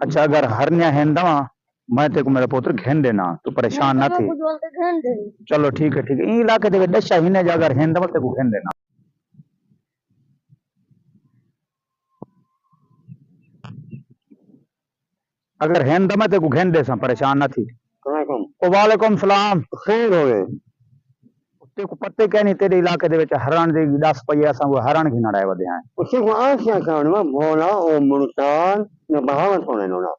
अच्छा अगर हरनिया हेंदा मैं तेको मेरा पुत्र घेन देना तू परेशान ना थी। चलो ठीक है इन इलाके दे दशा हिने जा अगर हेंदा तेको घेन देना। अगर हेंदा मैं तेको घेन देसा परेशान ना थी। वालेकुम सलाम खैर हो गए तेको पत्ते क्या नहीं तेरे इलाके दे विच हरण दी 10 पई असा वो हरण घिनड़ा है वदे हैं उसे को आंखियां कान में भोला ओ मुल्तान न बहावत होने नो ना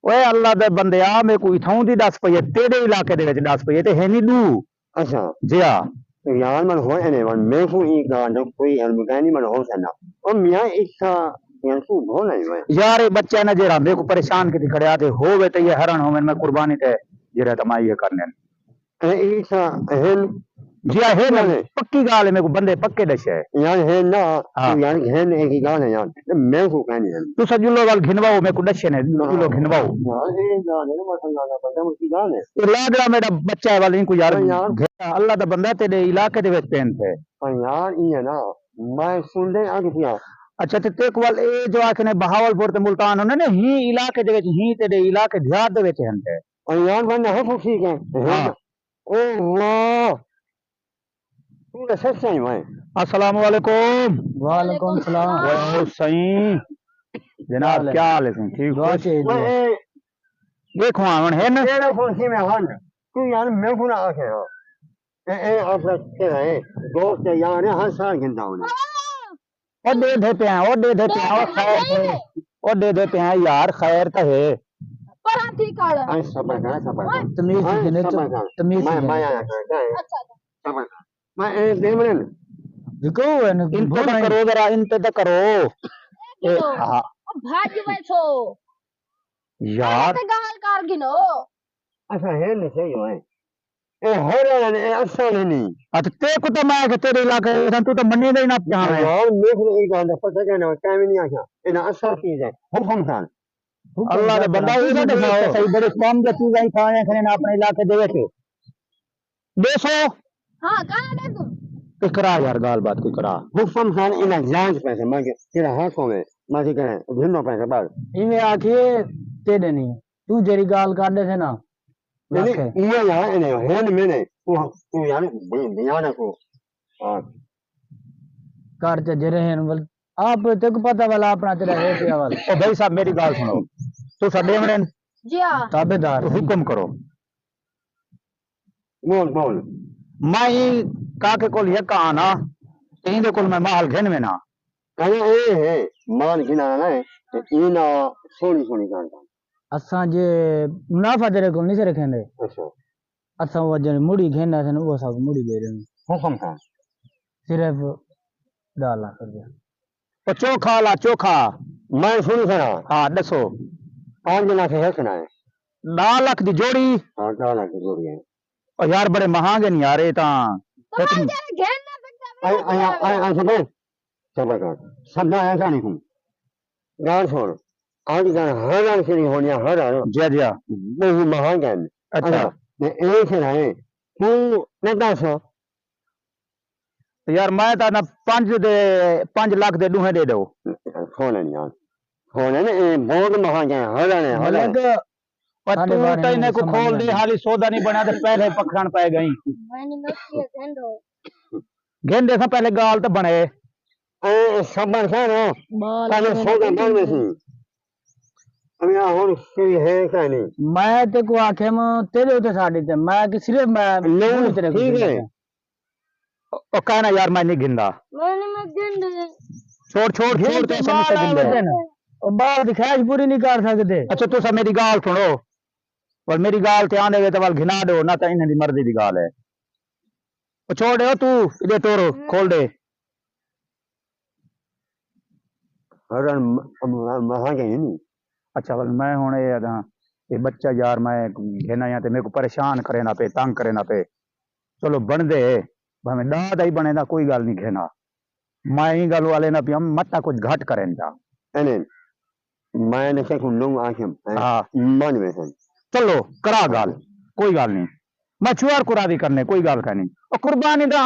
ओए अल्लाह दे बंदे आ मैं कोई थाऊ दी 10 पई तेरे इलाके दे विच 10 पई ते है नी दू अच्छा जी हां यार मन हो एने वन मैं को ई गांड कोई अलमगानी मन हो सना ओ मियां इच्छा यांसु भोला है यार ये बच्चा ना जेड़ा मेरे को परेशान के खड़या ते होवे ते ये हरण होवे मैं कुर्बानी ते जेड़ा तमाई ये करने ए ईसा हेन जी है ना पक्की गाल है मेरे को बंदे पक्के दशे यार है ना यार है ने की गाल है यार मैं को कहनी है तू सजुलो वाल घिनवाओ मेरे को दशे ने सजुलो घिनवाओ यार ये गाल है मैं संगाना पता मुझकी गाल है ये लाडला मेरा बच्चा है वाल इनको यार अल्लाह दा बंदा तेरे इलाके दे विच पेन थे यार ये ना मैं सुन दे आगे पिया अच्छा ते तेक वाल ए जो आखने बहावलपुर ते मुल्तान होने ने ही इलाके दे विच ही तेरे इलाके ध्यान दे विच हंते यार बंदा है ठीक है हां ओ वाह अस्सलाम वालेकुम। वालेकुम सलाम सही जनाब क्या हाल है ठीक हो देखो आवन है ना तेरे खुशी में हन तू यार मैं गुना आखे हो ए आपका क्या है दोस्त यार हर साल गिनता हूं ओ दे देते हैं ओ दे देते हैं ओ खैर ओ दे देते हैं यार खैर तो है पर ठीक है सब तमीज मैं आया अच्छा सब मैं दे मने देखो इनते तो करो जरा इनते तो करो हां भाग बैठो यार ते गाल कर गिनो अच्छा है नहीं सही है ए हो रे ए अच्छा नहीं अच्छा ते को तो मैं के तेरे इलाके तू तो मन्ने दे ना पहचान है यार मैं को एक गाल पता क्या ना टाइम नहीं आया इना अच्छा चीज है हुक्म खान अल्लाह ने बंदा ये तो सही बड़े कम के चीज आई खाए खने ना अपने इलाके दे के 200 हां कहां दे तू करा यार गाल बात कोई करा हुक्म खान इना जांच पैसे मांगे तेरा हाथों में माजी करे भिन्नो पैसे बाल इने आखे तेरे नहीं तू जेरी गाल कर दे थे ना नहीं ये यार इने हेन मैंने तू यार बयान को हां कर ते जरे हेन बोल आप तेको पता वाला अपना तेरा है क्या वाला ओ भाई साहब मेरी गाल सुनो तू साडे मने जी हां ताबेदार हुक्म करो बोल मैं काके कोल ये कहाना इंदे कोल मैं माल घेन में ना अरे ए है माल घिना ना इना सोनी सोनी कांटा असा जे मुनाफा तेरे कोल नहीं से रखेंगे अच्छा असा वो जे मुड़ी घेना थे वो सब मुड़ी दे रहे हुक्म का सिर्फ 10 लाख रुपया तो चोखा ला चोखा मैं सुन सना हां दसो 5 लाख है सुना है 10 लाख दी जोड़ी हां 10 लाख की जोड़ी है और यार बड़े महंगे नहीं यार ये ता तो मैं तेरे घेर ना सकता आई सब सब का सब ना ऐसा नहीं हूं गाल छोड़ आज का हर से नहीं होनिया हर जी जी बहुत महंगा है अच्छा ने एक है तू न 10 यार मैं ता ना 5 लाख दे दूं दे दो फोन नहीं यार फोन है ना बहुत महंगा है हर है पर तू तो इने को खोल दे हाली सौदा नहीं बना तो पहले पकड़न पे गई मैंने नोटिया गेंदे से पहले गाल तो बने ए सब है ना पहले सौदा बन में सी अब यहां और कोई है क्या नहीं मैं ते को आखे मैं तेरे उते साडी ते मैं कि सिर्फ मैं नहीं तेरे ठीक है ओ कहना यार मैं नहीं गिंदा मैंने मैं गिंदे छोड़ छोड़ छोड़ ते समझ गिंदे ओ बात दिखाई पूरी नहीं कर सकते अच्छा तू सब मेरी गाल सुनो और मेरी गाल ध्यान देवे तो वाल घिना दो ना तो इन्हें दी मर्जी दी गाल है ओ छोड़ दे तू इधर तोरो खोल दे हरन महंगे ही नहीं अच्छा वाल मैं हुन ये बच्चा यार मैं घेना या ते मेरे को परेशान करे ना पे तंग करे ना पे चलो बन दे भाਵੇਂ दाद ही बने ना कोई गल नहीं घेना मैं ही गल वाले ना पिया मत्ता कुछ घट करें जा एने मैं ने से कुन लूं आखिम हां मन में है चलो करा गाल कोई गल नहीं मैं चुआर को राजी करने कोई गल का नहीं और कुर्बानी दा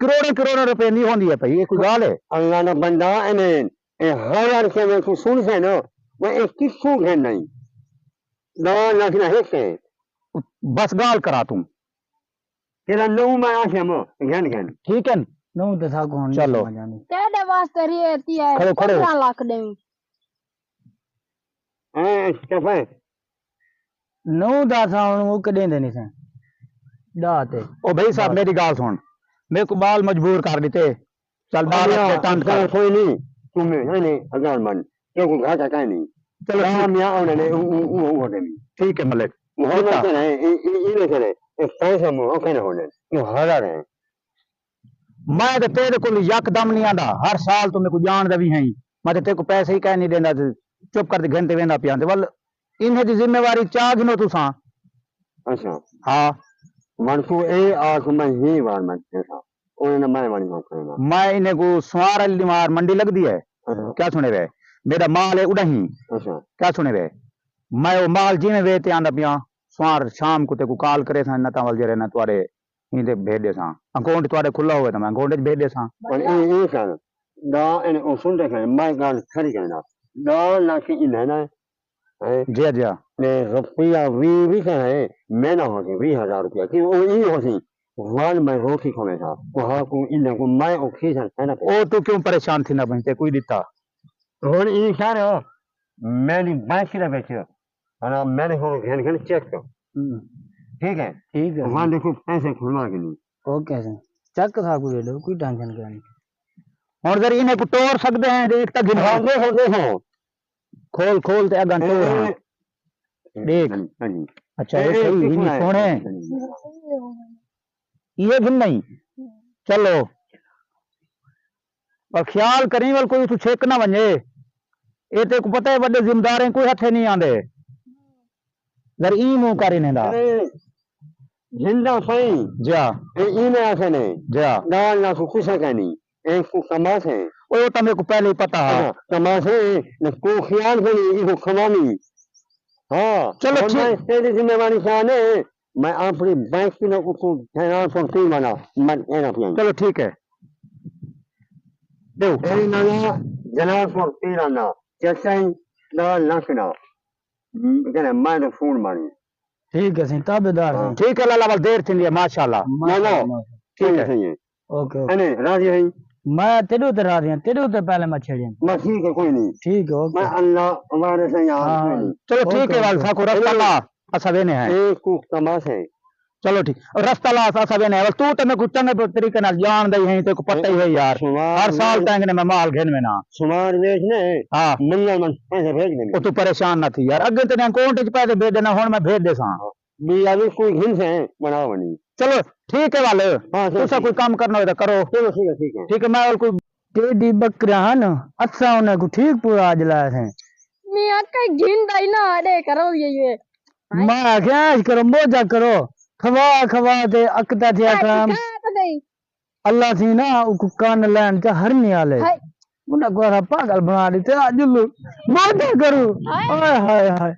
करोड़ों करोड़ों रुपए नहीं होंदी है भाई ये कोई गाल है अल्लाह ना बंदा एने ए हर के में को सुन से ना वो एक किस्सू है नहीं 2 लाख ना है बस गाल करा तू तेरा 9 में आसे मो घन ठीक है न? नौ तो था कौन चलो तेरे वास्ते रहती है खड़ो खड़ो 15 लाख देवी स्टफे नौ दा था वो कदे देनी से दाते ओ भाई साहब मेरी गाल सुन मेरे को बाल मजबूर कर देते चल दाल के टंड कर कोई नहीं तुम्हें नहीं अगर मन क्यों घाटा का नहीं चलो काम या उन्होंने वो दे ठीक है मलिक वो होते हैं ये करे पैसा मो कहने होने ये हरा रहे मैं तो तेरे को यकदम नहीं आंदा हर साल तो मेरे को जान दे भी है मैं तो तेरे को पैसे ही कह नहीं देना चुप कर घंटे वेंदा पिया वल इन्हें दी जिम्मेवारी चा गिनो तुसा अच्छा हाँ मन को ए आख में ही बार मैं था उन्होंने मैं वाली बात करना मैं इन्हें को सुवार अली मार मंडी लग दी है क्या सुने वे मेरा माल है उड़ही अच्छा क्या सुने वे मैं वो माल जिमें वे ते आंदा पिया सुवार शाम को ते को कॉल करे सा न तावल जरे न तुआरे इनते भेज दे सा अकाउंट तुआरे खुला हुए तो मैं अकाउंट भेज दे सा और ये कर दा इन उसन दे मैं गाल खरी करना 2 लाख इन है ना जी जी ने रुपया भी है मैं ना होती 20,000 रुपया कि वो ये होती वाल में रोटी खाने था वहाँ को इन को मैं ओके है ना ओ तू क्यों परेशान थी ना बनते कोई दिता और ये सारे मैंने बैंक से बेचे और मैंने हो घन चेक कर ठीक है वहाँ देखो पैसे खुलवा के नहीं ओके से चक था कोई टेंशन करनी और जर इन्हें को तोड़ सकते हैं देख तक गिन हाँ देखो खोल खोल ते अगन तोड़ देख अच्छा ये सही ही नहीं सोने ये गिन नहीं चलो पर ख्याल करी वाल कोई तू छेक ना वने ये ते को पता है बड़े जिम्मेदार हैं कोई हथे नहीं आंदे जर ई मुंह कर इन्हें दा जिंदा सही जा इन्हें आसे ने जा दाल ना कुछ है नहीं एक को कमास है ओ तो मेरे को पहले ही पता है कमास है न को ख्याल करी इसको खमानी हाँ चलो ठीक तेरी जिम्मेवारी शान है मैं अपनी बैंक की ना को ध्यान पर तीन बना मन एना पिया चलो ठीक है दो तेरी नाना जनाब पर तीन आना जैसे 2 लाख ना कहने मैं तो फोन मारी ठीक है सी ताबेदार से ठीक है लाला बल देर थी माशाल्लाह ना ठीक है ओके अने राजी है मैं तेरे उतर आ रही हूं तेरे उतर पहले मैं छेड़ी मैं ठीक है कोई नहीं ठीक है मैं ओके अल्लाह हमारे से यहाँ चलो ठीक है वाल ठाकुर रस्ता ला असा वेने है एक को कमास है चलो ठीक और रस्ता ला असा वेने है तू तो मैं कुछ चंगे तरीके नाल जान दई है ते को पता ही है यार हर साल टैंक ने मैं माल घेन में ना सुमार बेचने हां मंगल मन पैसे भेज देंगे ओ तू परेशान ना थी यार अगे तेने अकाउंट च पैसे भेज देना हुन मैं भेज दे सा भी अभी कोई घिन से बनाओ नहीं चलो ठीक है वाले हाँ तुसा कोई काम करना हो तो करो ठीक है मैं और कोई टेडी बकरा है ना अच्छा उन्हें को ठीक पूरा आज लाया है मियां का गिन दाई ना अरे करो ये मैं क्या करो मोजा करो खवा दे अकता थे काम अल्लाह थी ना उको कान लैन के हर नहीं आले उन्हें को पागल बना दी तेरा जुल्लू मोजा करो हाय हाय हाय